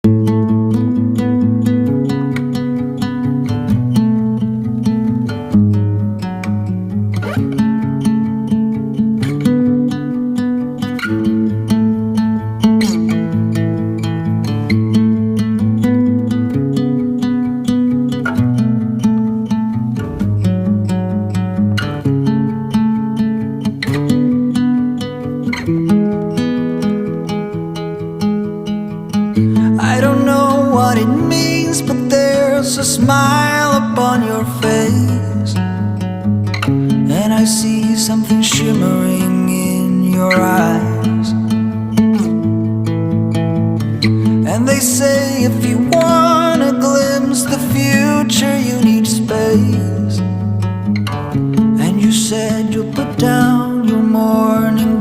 I don't know what it means, but there's a smile upon your face, and I see something shimmering in your eyes. And they say if you